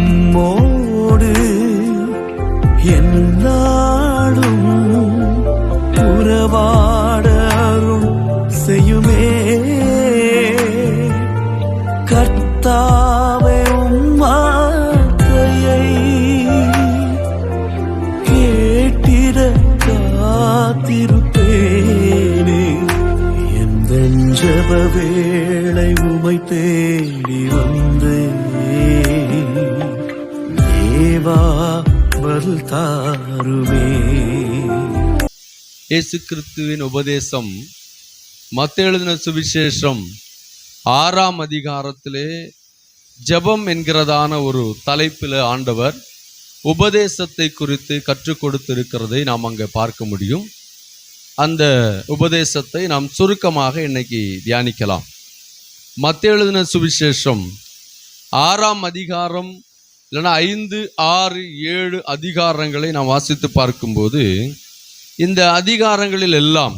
உம்மோடு என்னாலும் உறவாட அருள் செய்யுமே கர்த்தாவே. உம் வார்த்தையை கேட்டிட காத்திருப்பேனே. எந்த ஜெப வேளை உமை தேடி வந்தேன் தேவா, பதில் தாருமே. இயேசு கிறிஸ்துவின் உபதேசம் மத்தேயு எழுதின சுவிசேஷம் 6ஆம் அதிகாரத்திலே ஜெபம் என்கிறதான ஒரு தலைப்பில் ஆண்டவர் உபதேசத்தை குறித்து கற்றுக் கொடுத்திருக்கிறதை நாம் அங்கே பார்க்க முடியும். அந்த உபதேசத்தை நாம் சுருக்கமாக இன்னைக்கு தியானிக்கலாம். மத்தேயு எழுதின சுவிசேஷம் 6ஆம் அதிகாரம் இல்லைன்னா 5, 6, 7 அதிகாரங்களை நாம் வாசித்து பார்க்கும்போது இந்த அதிகாரங்களில் எல்லாம்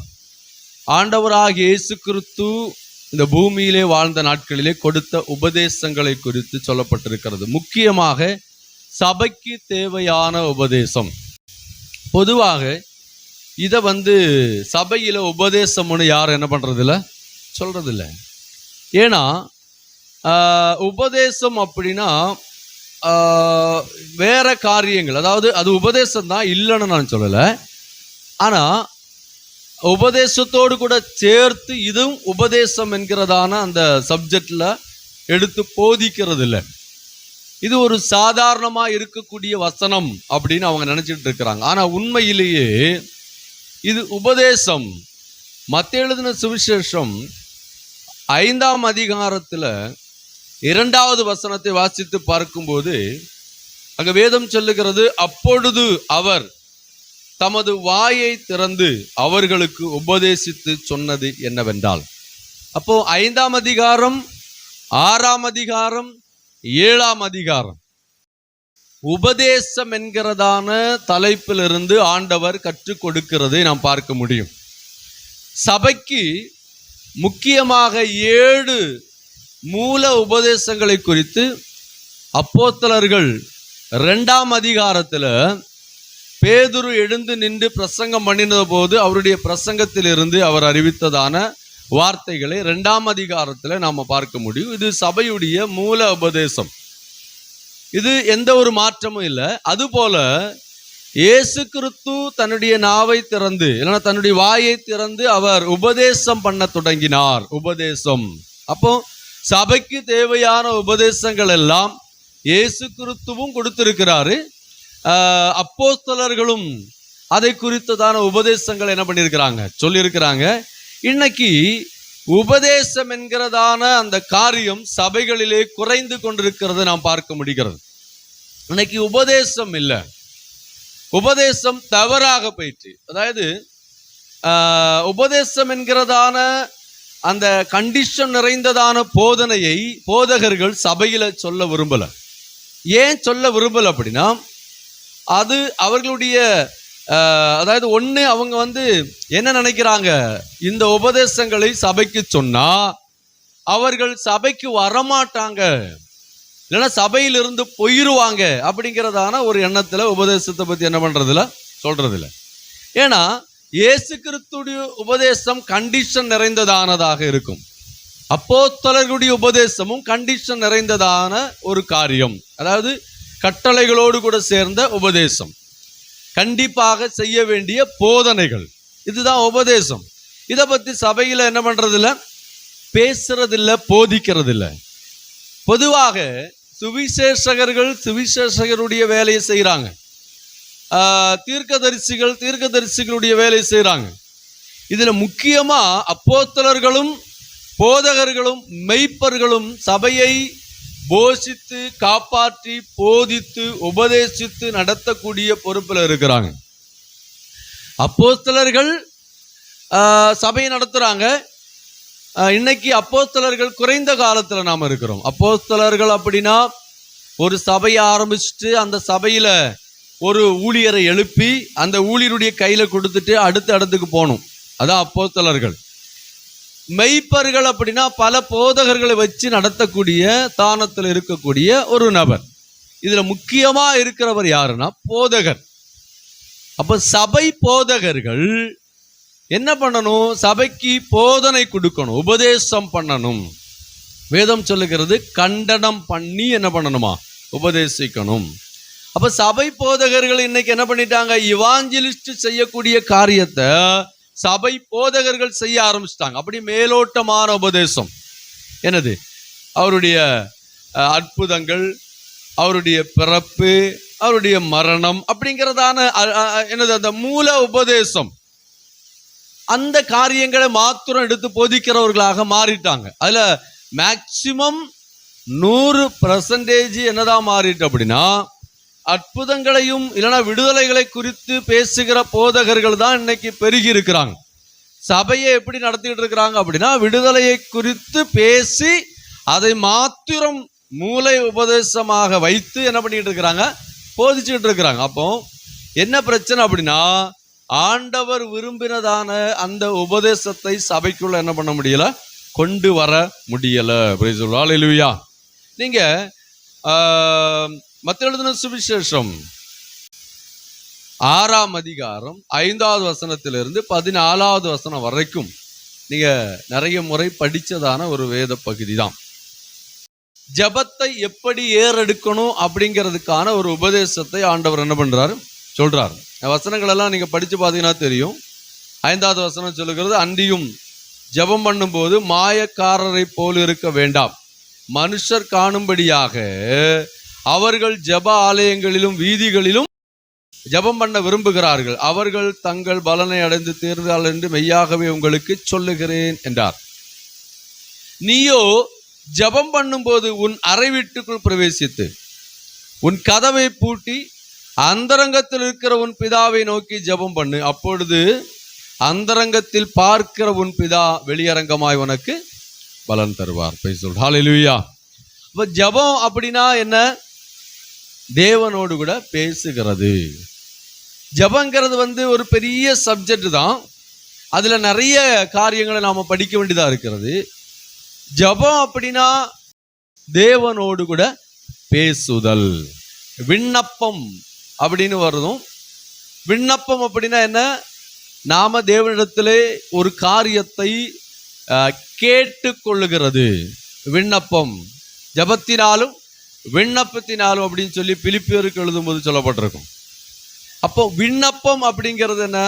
ஆண்டவராகிய இயேசு கிறிஸ்து இந்த பூமியிலே வாழ்ந்த நாட்களிலே கொடுத்த உபதேசங்களை குறித்து சொல்லப்பட்டிருக்கிறது. முக்கியமாக சபைக்கு தேவையான உபதேசம். பொதுவாக இதை சபையில உபதேசம்னு யாரும் என்ன பண்றதில்ல, சொல்றதில்ல. ஏன்னா உபதேசம் அப்படின்னா வேற காரியங்கள், அதாவது அது உபதேசம் தான், இல்லைன்னு நான் சொல்லலை. ஆனா உபதேசத்தோடு கூட சேர்த்து இதுவும் உபதேசம் என்கிறதான அந்த சப்ஜெக்ட்ல எடுத்து போதிக்கிறது இல்லை. இது ஒரு சாதாரணமா இருக்கக்கூடிய வசனம் அப்படின்னு அவங்க நினைச்சிட்டு இருக்கிறாங்க. ஆனா உண்மையிலேயே இது உபதேசம். மத்தேயு எழுதின சுவிசேஷம் 5ஆம் அதிகாரத்துல 2வது வசனத்தை வாசித்து பார்க்கும்போது அங்க வேதம் சொல்லுகிறது, அப்பொழுது அவர் தமது வாயை திறந்து அவர்களுக்கு உபதேசித்து சொன்னது என்னவென்றால். அப்போ 5ஆம் அதிகாரம், 6ஆம் அதிகாரம், 7ஆம் அதிகாரம் உபதேசம் என்கிறதான தலைப்பிலிருந்து ஆண்டவர் கற்றுக் கொடுக்கிறதை நாம் பார்க்க முடியும். சபைக்கு முக்கியமாக 7 மூல உபதேசங்களை குறித்து அப்போஸ்தலர்கள் 2ஆம் அதிகாரத்துல பேதுரு எழுந்து நின்று பிரசங்கம் பண்ணினது போது அவருடைய பிரசங்கத்திலிருந்து அவர் அறிவித்ததான வார்த்தைகளை 2ஆம் அதிகாரத்துல நாம பார்க்க முடியும். இது சபையுடைய மூல உபதேசம். இது எந்த ஒரு மாற்றமும் இல்லை. அதுபோல இயேசு கிறிஸ்து தன்னுடைய நாவை திறந்து இல்லைன்னா தன்னுடைய வாயை திறந்து அவர் உபதேசம் பண்ண தொடங்கினார். உபதேசம். அப்போ சபைக்கு தேவையான உபதேசங்கள் எல்லாம் இயேசு கிறிஸ்துவும் கொடுத்திருக்கிறாரு. அப்போஸ்தலர்களும் அதை குறித்ததான உபதேசங்கள் என்ன பண்ணியிருக்கிறாங்க, சொல்லியிருக்கிறாங்க. இன்னைக்கு உபதேசம் என்கிறதான அந்த காரியம் சபைகளிலே குறைந்து கொண்டிருக்கிறத நாம் பார்க்க முடிகிறது. இன்னைக்கு உபதேசம் இல்லை, உபதேசம் தவறாக போயிற்று. அதாவது உபதேசம் என்கிறதான அந்த கண்டிஷன் நிறைந்ததான போதனையை போதகர்கள் சபையில சொல்ல விரும்பல. ஏன் சொல்ல விரும்பல அப்படின்னா, அது அவர்களுடைய அதாவது ஒன்று அவங்க என்ன நினைக்கிறாங்க, இந்த உபதேசங்களை சபைக்கு சொன்னா அவர்கள் சபைக்கு வரமாட்டாங்க, இல்லைன்னா சபையிலிருந்து போயிருவாங்க அப்படிங்கிறதான ஒரு எண்ணத்துல உபதேசத்தை பத்தி என்ன பண்றதில்ல, சொல்றதில்ல. ஏன்னா இயேசு கிறிஸ்துடைய உபதேசம் கண்டிஷன் நிறைந்ததானதாக இருக்கும். அப்போஸ்தலர்களுடைய உபதேசமும் கண்டிஷன் நிறைந்ததான ஒரு காரியம். அதாவது கட்டளைகளோடு கூட சேர்ந்த உபதேசம், கண்டிப்பாக செய்ய வேண்டிய போதனைகள், இதுதான் உபதேசம். இதை பத்தி சபையில என்ன பண்றதில்ல, பேசுறதில்ல, போதிக்கிறதில்ல. பொதுவாக சுவிசேஷகருடைய வேலையை செய்யறாங்க, தீர்க்கதரிசிகளுடைய வேலையை செய்யறாங்க. இதுல முக்கியமா அப்போஸ்தலர்களும் போதகர்களும் மெய்ப்பர்களும் சபையை போஷித்து காப்பாற்றி போதித்து உபதேசித்து நடத்தக்கூடிய பொறுப்புல இருக்கிறாங்க. அப்போஸ்தலர்கள் சபையை நடத்துறாங்க. இன்னைக்கு அப்போஸ்தலர்கள் குறைந்த காலத்துல நாம இருக்கிறோம். அப்போஸ்தலர்கள் அப்படின்னா ஒரு சபையை ஆரம்பிச்சுட்டு அந்த சபையில ஒரு ஊழியரை எழுப்பி அந்த ஊழியருடைய கையில கொடுத்துட்டு அடுத்த இடத்துக்கு போகணும், அதான் அப்போஸ்தலர்கள். மெய்ப்பர்கள் அப்படின்னா பல போதகர்களை வச்சு நடத்தக்கூடிய தானத்தில் இருக்கக்கூடிய ஒரு நபர். இதுல முக்கியமா இருக்கிறவர் யாருன்னா போதகர். அப்ப சபை போதகர்கள் என்ன பண்ணணும்? சபைக்கு போதனை கொடுக்கணும், உபதேசம் பண்ணணும். வேதம் சொல்லுகிறது கண்டனம் பண்ணி என்ன பண்ணணுமா? உபதேசிக்கணும். அப்ப சபை போதகர்கள் இன்னைக்கு என்ன பண்ணிட்டாங்க? இவாஞ்சலிஸ்ட் செய்யக்கூடிய காரியத்தை சபை போதகர்கள் செய்ய ஆரம்பிச்சிட்டாங்க. அப்படி மேலோட்டமான உபதேசம் என்னது? அவருடைய அற்புதங்கள், அவருடைய பிறப்பு, அவருடைய மரணம் அப்படிங்கிறதான என்னது அந்த மூல உபதேசம், அந்த காரியங்களை மாத்திரம் எடுத்து போதிக்கிறவர்களாக மாறிட்டாங்க. அதுல மேக்சிமம் 100% என்னதான் மாறிட்டு அப்படின்னா, அற்புதங்களையும் இல்லைன்னா விடுதலைகளை குறித்து பேசுகிற போதகர்கள் தான் இன்னைக்கு பெருகி இருக்கிறாங்க. சபையை எப்படி நடத்திட்டு இருக்கிறாங்க அப்படின்னா, விடுதலையை குறித்து பேசி அதை மாத்திரம் மூளை உபதேசமாக வைத்து என்ன பண்ணிட்டு இருக்கிறாங்க? போதிச்சுட்டு இருக்கிறாங்க. அப்போ என்ன பிரச்சனை அப்படின்னா, ஆண்டவர் விரும்பினதான அந்த உபதேசத்தை சபைக்குள்ள என்ன பண்ண முடியல, கொண்டு வர முடியல. ஹல்லேலூயா. நீங்க மத்தேயு எழுதின சுவிசேஷம் 6ஆம் அதிகாரம் 5வது வசனத்திலிருந்து 14வது வசனம் வரைக்கும் நீங்க நிறைய முறை படிச்சதான ஒரு வேத பகுதி தான். ஜபத்தை எப்படி ஏறெடுக்கணும் அப்படிங்கிறதுக்கான ஒரு உபதேசத்தை ஆண்டவர் என்ன பண்றாரு? சொல்றாரு. வசனங்கள் எல்லாம் நீங்க படிச்சு பார்த்தீங்கன்னா தெரியும். 5வது வசனம் சொல்லுகிறது, அன்றியும் ஜபம் பண்ணும்போது மாயக்காரரை போல் இருக்க வேண்டாம், மனுஷர் காணும்படியாக அவர்கள் ஜப ஆலயங்களிலும் வீதிகளிலும் ஜபம் பண்ண விரும்புகிறார்கள், அவர்கள் தங்கள் பலனை அடைந்து தீர்ந்தார்கள் என்று மெய்யாகவே உங்களுக்கு சொல்லுகிறேன் என்றார். நீயோ ஜபம் பண்ணும்போது உன் அறை வீட்டுக்குள் பிரவேசித்து உன் கதவை பூட்டி அந்தரங்கத்தில் இருக்கிற உன் பிதாவை நோக்கி ஜபம் பண்ணு, அப்பொழுது அந்தரங்கத்தில் பார்க்கிற உன் பிதா வெளியரங்கமாய் உனக்கு பலன் தருவார். ஹல்லேலூயா. அப்ப ஜபம் அப்படின்னா என்ன? தேவனோடு கூட பேசுகிறது. ஜபங்கிறது ஒரு பெரிய சப்ஜெக்ட் தான். அதுல நிறைய காரியங்களை நாம படிக்க வேண்டியதா இருக்கிறது. ஜபம் அப்படின்னா தேவனோடு கூட பேசுதல். விண்ணப்பம் அப்படின்னு வருதும். விண்ணப்பம் அப்படின்னா என்ன? நாம தேவனிடத்திலே ஒரு காரியத்தை கேட்டு கொள்ளுகிறது. விண்ணப்பம் ஜபத்தினாலும் விண்ணப்பத்தினாலும் அப்படின்னு சொல்லி பிலிப்பியருக்கு எழுதும்போது சொல்லப்பட்டிருக்கும். அப்போ விண்ணப்பம் அப்படிங்கிறது என்ன?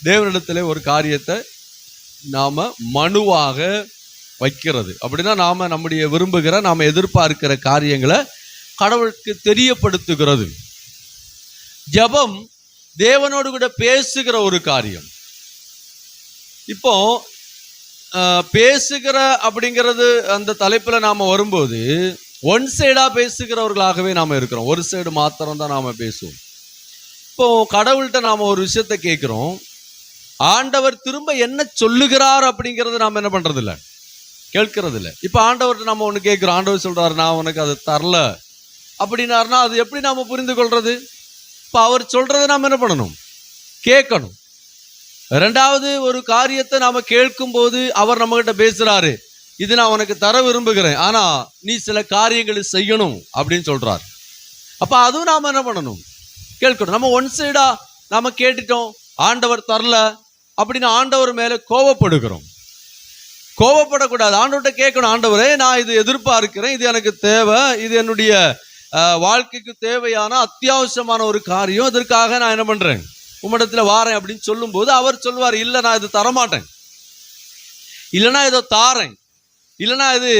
தேவனிடத்திலே ஒரு காரியத்தை நாம மனுவாக வைக்கிறது. அப்படின்னா நாம நம்முடைய விரும்புகிற, நாம எதிர்பார்க்கிற காரியங்களை கடவுளுக்கு தெரியப்படுத்துகிறது. ஜபம் தேவனோடு கூட பேசுகிற ஒரு காரியம். இப்போ பேசுகிற அப்படிங்கிறது அந்த தலைப்புல நாம வரும்போது ஒன் சைடா பேசுகிறவர்களாகவே நாம இருக்கிறோம். ஒரு சைடு மாத்திரம் தான் நாம பேசுவோம். இப்போ கடவுள்கிட்ட நாம ஒரு விஷயத்தை கேட்கிறோம், ஆண்டவர் திரும்ப என்ன சொல்லுகிறார் அப்படிங்கறது நாம என்ன பண்றது இல்லை, கேட்கறது இல்லை. இப்ப ஆண்டவர்கிட்ட நம்ம ஒண்ணு கேட்கிறோம், ஆண்டவர் சொல்றாரு நான் உனக்கு அதை தரல அப்படின்னாருன்னா அது எப்படி நாம புரிந்து கொள்றது? இப்ப அவர் சொல்றதை நாம என்ன பண்ணணும்? கேட்கணும். ரெண்டாவது, ஒரு காரியத்தை நாம கேட்கும் போது அவர் நம்ம கிட்ட பேசுறாரு, இது நான் உனக்கு தர விரும்புகிறேன், ஆனா நீ சில காரியங்களை செய்யணும் அப்படின்னு சொல்றாரு. அப்ப அதுவும் நாம என்ன பண்ணணும்? கேட்கணும். நம்ம ஒன் சைடா நாம கேட்டுட்டோம், ஆண்டவர் தரல அப்படின்னு ஆண்டவர் மேல கோபப்படுகிறோம். கோபப்படக்கூடாது. ஆண்டவர்கிட்ட கேட்கணும், ஆண்டவரே நான் இது எதிர்பார்க்கிறேன், இது எனக்கு தேவை, இது என்னுடைய வாழ்க்கைக்கு தேவையான அத்தியாவசியமான ஒரு காரியம், இதற்காக நான் என்ன பண்றேன், உம்மிடத்துல வாரேன் அப்படின்னு சொல்லும் போது அவர் சொல்வார், இல்ல நான் இது தரமாட்டேன், இல்லைன்னா இதோ தாரேன், இல்லைன்னா இது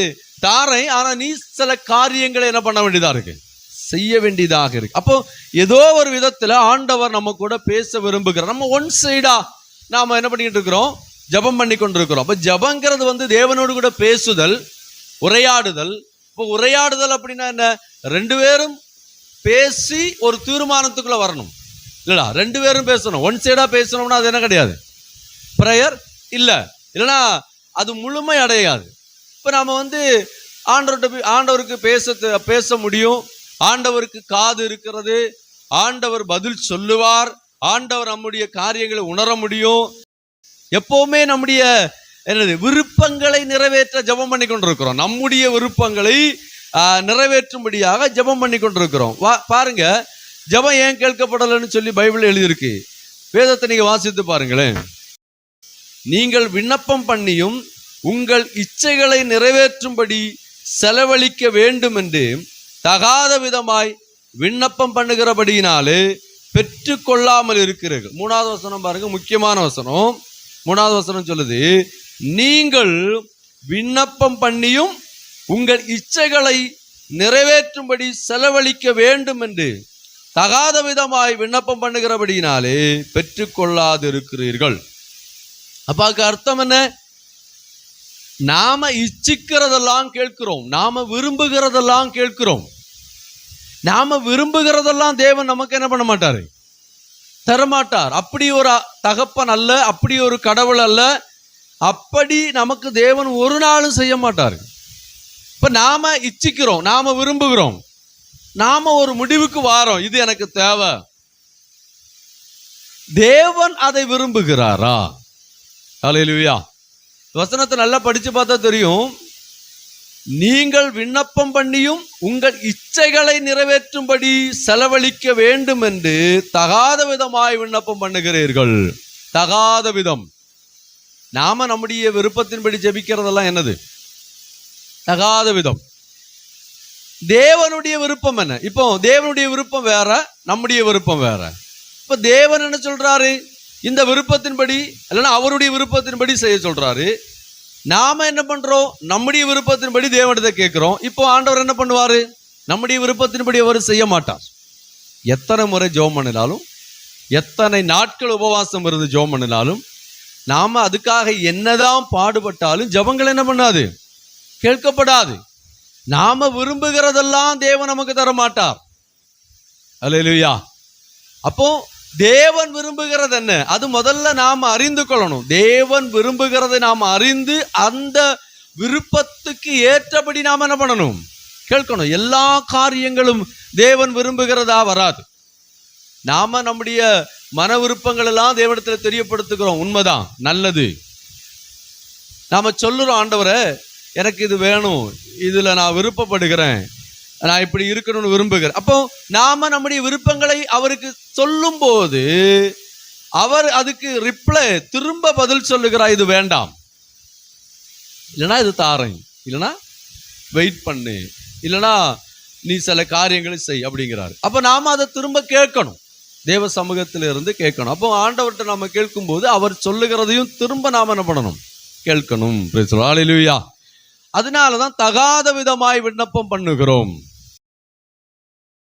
தாரேன், ஆனா நீ சில காரியங்களை என்ன பண்ண வேண்டியதா இருக்கு, செய்ய வேண்டியதாக இருக்கு. அப்போ ஏதோ ஒரு விதத்துல ஆண்டவர் நம்ம கூட பேச விரும்புகிறார். நம்ம ஒன் சைடா நாம என்ன பண்ணிட்டு இருக்கிறோம், ஜபம் பண்ணி கொண்டிருக்கிறோம். அப்ப ஜபங்கிறது தேவனோடு கூட பேசுதல், உரையாடுதல். இப்போ உரையாடுதல் அப்படின்னா என்ன? ரெண்டு பேரும் பேசி ஒரு தீர்மானத்துக்குள்ள வரணும் இல்லடா, ரெண்டு பேரும் பேசணும். ஒன் சைடா பேசணும்னா அது என்ன கிடையாது, பிரேயர் இல்ல, இல்லைன்னா அது முழுமை அடையாது. இப்ப நாம ஆண்டவருக்கு பேச முடியும், ஆண்டவருக்கு காது இருக்கிறது, ஆண்டவர் பதில் சொல்லுவார், ஆண்டவர் நம்முடைய காரியங்களை உணர முடியும். எப்பவுமே நம்முடைய விருப்பங்களை நிறைவேற்ற ஜெபம் பண்ணி கொண்டிருக்கிறோம். நம்முடைய விருப்பங்களை நிறைவேற்றும்படியாக ஜெபம் பண்ணி கொண்டிருக்கிறோம். பாருங்க, ஜெபம் ஏன் கேட்கப்படலைன்னு சொல்லி பைபிள் எழுதியிருக்கு. வேதத்தை நீங்க வாசித்து பாருங்களேன். நீங்கள் விண்ணப்பம் பண்ணியும் உங்கள் இச்சைகளை நிறைவேற்றும்படி செலவழிக்க வேண்டும் என்று தகாத விதமாய் விண்ணப்பம் பண்ணுகிறபடியினாலே பெற்று கொள்ளாமல் இருக்கிறீர்கள். 3வது வசனம் பாருங்க, முக்கியமான வசனம். 3வது வசனம் சொல்லுது, நீங்கள் விண்ணப்பம் பண்ணியும் உங்கள் இச்சைகளை நிறைவேற்றும்படி செலவழிக்க வேண்டும் என்று தகாத விதமாய் விண்ணப்பம் பண்ணுகிறபடியினாலே பெற்று கொள்ளாது இருக்கிறீர்கள். அப்பாக்கு அர்த்தம் என்ன? நாம இச்சிக்கிறதெல்லாம் கேட்கிறோம், நாம விரும்புகிறதெல்லாம் கேட்கிறோம். நாம விரும்புகிறதெல்லாம் தேவன் நமக்கு என்ன பண்ண மாட்டாரு? தரமாட்டார். அப்படி ஒரு தகப்பன் அல்ல, அப்படி ஒரு கடவுள் அல்ல. அப்படி நமக்கு தேவன் ஒரு நாளும் செய்ய மாட்டார். இப்ப நாம இச்சிக்கிறோம், நாம விரும்புகிறோம், நாம ஒரு முடிவுக்கு வாரோம், இது எனக்கு தேவை. தேவன் அதை விரும்புகிறாரா? ஹல்லேலூயா. வசனத்தை நல்லா படிச்சு பார்த்தா தெரியும். நீங்கள் விண்ணப்பம் பண்ணியும் உங்கள் இச்சைகளை நிறைவேற்றும்படி செலவழிக்க வேண்டும் என்று தகாத விதமாய் விண்ணப்பம் பண்ணுகிறீர்கள். தகாத விதம். நாம நம்முடைய விருப்பத்தின்படி ஜெபிக்கிறதெல்லாம் என்னது? தகாத விதம். தேவனுடைய விருப்பம் என்ன? இப்போ தேவனுடைய விருப்பம் வேற, நம்முடைய விருப்பம் வேற. இப்ப தேவன் என்ன சொல்றாரு? இந்த விருப்பத்தின்படி இல்லைன்னா அவருடைய விருப்பத்தின்படி செய்ய சொல்றாரு. நாம என்ன பண்றோம்? நம்முடைய விருப்பத்தின்படி தேவனிடத்தை கேட்கிறோம். இப்போ ஆண்டவர் என்ன பண்ணுவாரு? நம்முடைய விருப்பத்தின்படி அவர் செய்ய மாட்டார். எத்தனை முறை ஜெபம் பண்ணினாலும், எத்தனை நாட்கள் உபவாசம் இருந்து ஜெபம் பண்ணினாலும், நாம அதுக்காக என்னதான் பாடுபட்டாலும் ஜெபங்கள் என்ன பண்ணாது? கேட்கப்படாது. நாம விரும்புகிறதெல்லாம் தேவன் நமக்கு தர மாட்டார். அல்லேலூயா. அப்போ தேவன் விரும்புகிறது என்ன? அது முதல்ல நாம் அறிந்து கொள்ளணும். தேவன் விரும்புகிறதை நாம் அறிந்து அந்த விருப்பத்துக்கு ஏற்றபடி நாம் என்ன பண்ணணும்? கேட்கணும். எல்லா காரியங்களும் தேவன் விரும்புகிறதா வராது. நாம நம்முடைய மன விருப்பங்கள் எல்லாம் தேவனிடத்தில் தெரியப்படுத்துகிறோம், உண்மைதான், நல்லது. நாம சொல்லுறோம், ஆண்டவரே எனக்கு இது வேணும், இதுல நான் விருப்பப்படுகிறேன், நான் இப்படி இருக்கணும்னு விரும்புகிறேன். அப்போ நாம நம்முடைய விருப்பங்களை அவருக்கு சொல்லும் போது அவர் அதுக்கு ரிப்ளை திரும்ப பதில் சொல்லுகிறார், இது வேண்டாம், இல்லைன்னா இது தாரேன், இல்லைன்னா வெயிட் பண்ணு, இல்லைன்னா நீ சில காரியங்களை செய் அப்படிங்கிறாரு. அப்போ நாம அதை திரும்ப கேட்கணும், தேவ சமூகத்தில இருந்து கேட்கணும். அப்போ ஆண்டவர்கிட்ட நம்ம கேட்கும்போது அவர் சொல்லுகிறதையும் திரும்ப நாம என்ன பண்ணணும்? கேட்கணும். ஹல்லேலூயா. அதனாலதான் தகாத விதமாய் விண்ணப்பம் பண்ணுகிறோம்.